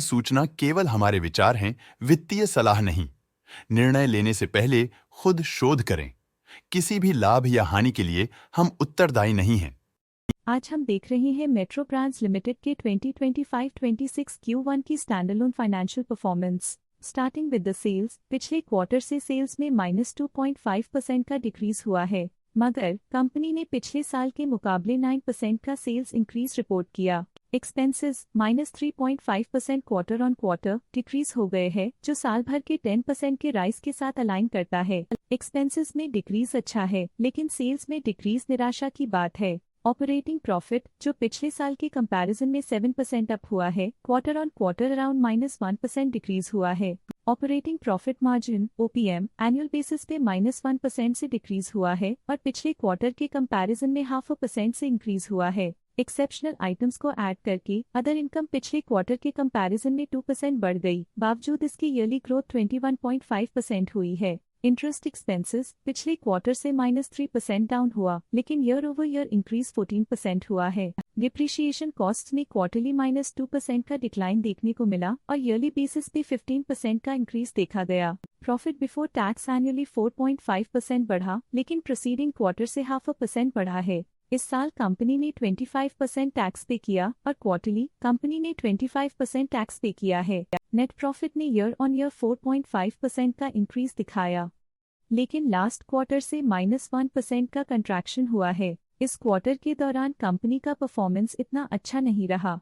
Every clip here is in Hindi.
सूचना केवल हमारे विचार हैं, वित्तीय सलाह नहीं। निर्णय लेने से पहले खुद शोध करें। किसी भी लाभ या हानि के लिए हम उत्तरदायी नहीं हैं। आज हम देख रहे हैं मेट्रो ब्रांड्स लिमिटेड के 2025-26 Q1 की standalone financial performance. Starting with the sales, पिछले क्वार्टर से सेल्स में -2.5% का डिक्रीज हुआ है, मगर कंपनी ने पिछले साल के मुकाबले 9% का सेल्स इंक्रीज रिपोर्ट किया। Expenses -3.5% quarter on quarter decrease हो गए हैं, जो साल भर के 10% के राइज के साथ अलाइन करता है। एक्सपेंसेस में डिक्रीज अच्छा है, लेकिन सेल्स में डिक्रीज निराशा की बात है। ऑपरेटिंग प्रॉफिट, जो पिछले साल के कंपैरिजन में 7% अप हुआ है, quarter on quarter around -1% decrease हुआ है। Operating profit margin OPM annual basis पे -1% से डिक्रीज हुआ है और पिछले क्वार्टर के कंपैरिजन में 0.5% से इंक्रीज हुआ है। एक्सेप्शनल आइटम्स को ऐड करके अदर इनकम पिछले क्वार्टर के कंपैरिजन में 2% बढ़ गई, बावजूद इसकी ईयरली ग्रोथ 21.5% हुई है। इंटरेस्ट एक्सपेंसेस पिछले क्वार्टर से -3% डाउन हुआ, लेकिन ईयर ओवर ईयर इंक्रीज 14% हुआ है। डिप्रिशिएशन कॉस्ट में क्वार्टरली -2% का डिक्लाइन देखने को मिला और ईयरली बेसिस पे 15% का इंक्रीज देखा गया। प्रॉफिट बिफोर टैक्स एनुअली 4.5% बढ़ा, लेकिन प्रीसीडिंग क्वार्टर से 0.5% बढ़ा है। इस साल कंपनी ने 25% टैक्स पे किया और क्वार्टरली कंपनी ने 25% टैक्स पे किया है। नेट प्रॉफिट ने ईयर ऑन ईयर 4.5% का इंक्रीज दिखाया, लेकिन लास्ट क्वार्टर से -1% का कंट्रैक्शन हुआ है। इस क्वार्टर के दौरान कंपनी का परफॉर्मेंस इतना अच्छा नहीं रहा।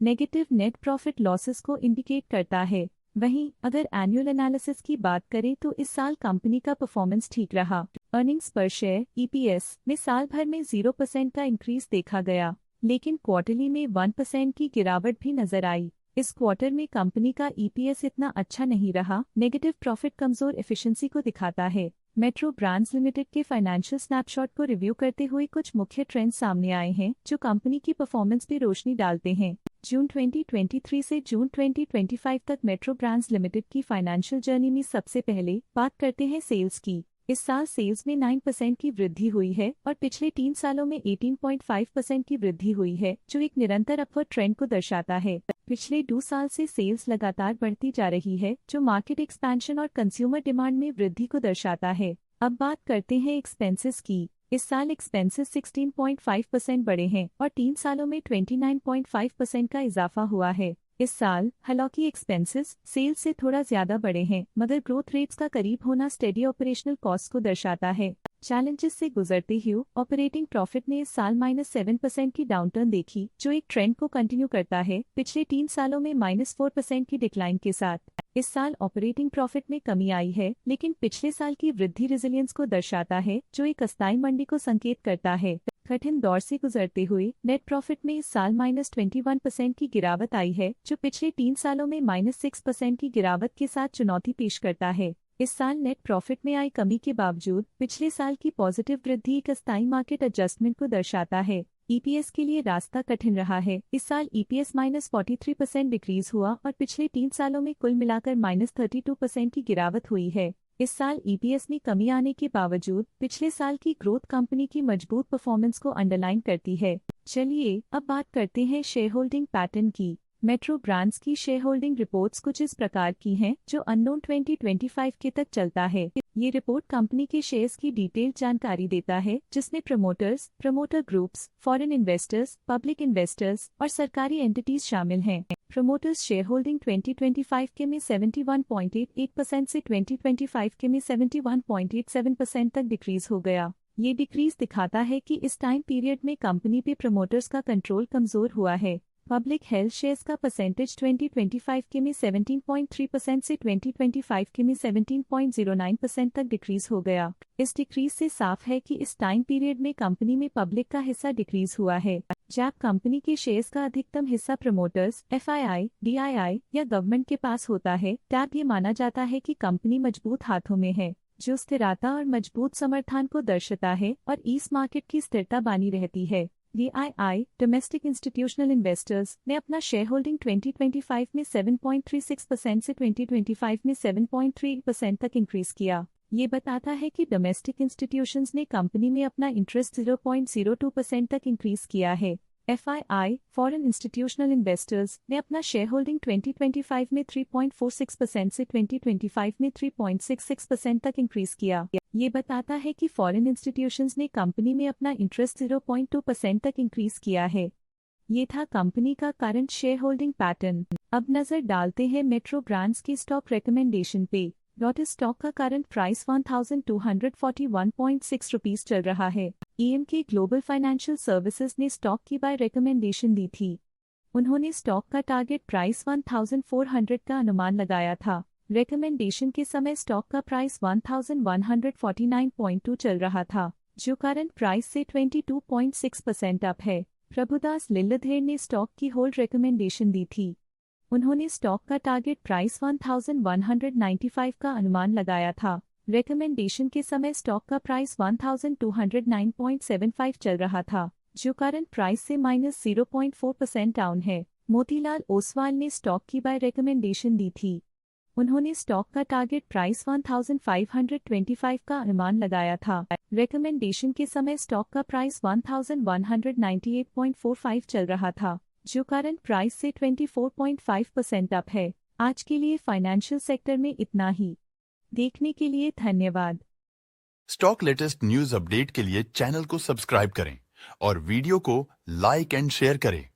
नेगेटिव नेट प्रॉफिट लॉसेस को इंडिकेट करता है। वहीं अगर एनुअल एनालिसिस की बात करें तो इस साल कंपनी का परफॉर्मेंस ठीक रहा। अर्निंग्स पर शेयर EPS में साल भर में 0% का इंक्रीज देखा गया, लेकिन क्वार्टरली में 1% की गिरावट भी नजर आई। इस क्वार्टर में कंपनी का EPS इतना अच्छा नहीं रहा। नेगेटिव प्रॉफिट कमजोर एफिशिएंसी को दिखाता है। मेट्रो ब्रांड्स लिमिटेड के फाइनेंशियल स्नैपशॉट को रिव्यू करते हुए कुछ मुख्य ट्रेंड्स सामने आए हैं, जो कंपनी की परफॉर्मेंस पर रोशनी डालते हैं। जून 2023 से जून 2025 तक मेट्रो ब्रांड्स लिमिटेड की फाइनेंशियल जर्नी में सबसे पहले बात करते हैं सेल्स की। इस साल सेल्स में 9% की वृद्धि हुई है और पिछले 3 सालों में 18.5% की वृद्धि हुई है, जो एक निरंतर अपवर्ड ट्रेंड को दर्शाता है। पिछले 2 साल से सेल्स लगातार बढ़ती जा रही है, जो मार्केट एक्सपेंशन और कंज्यूमर डिमांड में वृद्धि को दर्शाता है। अब बात करते हैं एक्सपेंसेस की। इस साल एक्सपेंसेस 16.5% बढ़े हैं और 3 सालों में 29.5% का इजाफा हुआ है। इस साल हालांकि एक्सपेंसेस सेल्स से थोड़ा ज्यादा बढ़े हैं, मगर ग्रोथ रेट्स का करीब होना स्टेडी ऑपरेशनल कॉस्ट को दर्शाता है। चैलेंजेस से गुजरते हुए ऑपरेटिंग प्रॉफिट ने इस साल -7% की डाउनटर्न देखी, जो एक ट्रेंड को कंटिन्यू करता है, पिछले 3 सालों में -4% की डिक्लाइन के साथ। इस साल ऑपरेटिंग प्रॉफिट में कमी आई है, लेकिन पिछले साल की वृद्धि रेजिलियंस को दर्शाता है, जो एक अस्थायी मंदी को संकेत करता है। कठिन दौर से गुजरते हुए नेट प्रॉफिट में इस साल -21% की गिरावट आई है, जो पिछले 3 सालों में -6% की गिरावट के साथ चुनौती पेश करता है। इस साल नेट प्रॉफिट में आई कमी के बावजूद पिछले साल की पॉजिटिव वृद्धि एक अस्थायी मार्केट एडजस्टमेंट को दर्शाता है। EPS के लिए रास्ता कठिन रहा है। इस साल EPS -43% डिक्रीज हुआ और पिछले 3 सालों में कुल मिलाकर -32% की गिरावट हुई है। इस साल EPS में कमी आने के बावजूद पिछले साल की ग्रोथ कंपनी की मजबूत परफॉर्मेंस को अंडरलाइन करती है। चलिए अब बात करते हैं शेयर होल्डिंग पैटर्न की। मेट्रो ब्रांड्स की शेयर होल्डिंग रिपोर्ट्स कुछ इस प्रकार की हैं, जो अननोन 2025 के तक चलता है। ये रिपोर्ट कंपनी के शेयर्स की डिटेल्ड जानकारी देता है, जिसमें promoters, promoter groups, foreign investors, public investors और सरकारी एंटिटीज शामिल हैं। प्रमोटर्स शेयर होल्डिंग 2025 के में 71.88% से 2025 के में 71.87% तक डिक्रीज हो गया। ये डिक्रीज दिखाता है कि इस टाइम पीरियड में कंपनी पे प्रमोटर्स का कंट्रोल कमजोर हुआ है। पब्लिक हेल्थ शेयर्स का परसेंटेज 2025 के में 17.3% से 2025 के में 17.09% तक डिक्रीज हो गया। इस डिक्रीज से साफ है कि इस टाइम पीरियड में कंपनी में पब्लिक का हिस्सा डिक्रीज हुआ है। जब कंपनी के शेयर्स का अधिकतम हिस्सा प्रमोटर्स, FII, DII या गवर्नमेंट के पास होता है, तब ये माना जाता है कि कंपनी मजबूत हाथों में है, जो स्थिरता और मजबूत समर्थन को दर्शाता है और इस मार्केट की स्थिरता बनी रहती है। DII डोमेस्टिक इंस्टीट्यूशनल इन्वेस्टर्स ने अपना शेयर होल्डिंग 2025 में 7.36% से 2025 में 7.3% तक इंक्रीज किया। ये बताता है कि डोमेस्टिक इंस्टीट्यूशंस ने कंपनी में अपना इंटरेस्ट 0.02% तक इंक्रीज किया है। FII, फॉरेन इंस्टीट्यूशनल इन्वेस्टर्स ने अपना शेयर होल्डिंग 2025 में 3.46% से 2025 में 3.66% तक इंक्रीज किया। ये बताता है कि फॉरेन इंस्टीट्यूशंस ने कंपनी में अपना इंटरेस्ट 0.2% तक इंक्रीज किया है। ये था कंपनी का करंट शेयर होल्डिंग पैटर्न। अब नजर डालते हैं मेट्रो ब्रांड्स की स्टॉक रिकमेंडेशन पे। लोटस स्टॉक का करंट प्राइस 1241.6 रुपीस चल रहा है। EMK ग्लोबल फाइनेंशियल सर्विसेज ने स्टॉक की बाय रिकमेंडेशन दी थी। उन्होंने स्टॉक का टारगेट प्राइस 1400 का अनुमान लगाया था। रिकमेंडेशन के समय स्टॉक का प्राइस 1149.2 चल रहा था, जो करंट प्राइस से 22.6% अप है। प्रभुदास लिल्लाधर ने स्टॉक की होल्ड रिकमेंडेशन दी थी। उन्होंने स्टॉक का टारगेट प्राइस 1195 का अनुमान लगाया था। रिकमेंडेशन के समय स्टॉक का प्राइस 1209.75 चल रहा था, जो करंट प्राइस से -0.4% डाउन है। मोतीलाल ओसवाल ने स्टॉक की बाय रिकमेंडेशन दी थी। उन्होंने स्टॉक का टारगेट प्राइस 1525 का अनुमान लगाया था। रिकमेंडेशन के समय स्टॉक का प्राइस 1198.45 चल रहा था, जो करंट प्राइस से 24.5% अप है। आज के लिए फाइनेंशियल सेक्टर में इतना ही। देखने के लिए धन्यवाद। स्टॉक लेटेस्ट न्यूज अपडेट के लिए चैनल को सब्सक्राइब करें और वीडियो को लाइक एंड शेयर करें।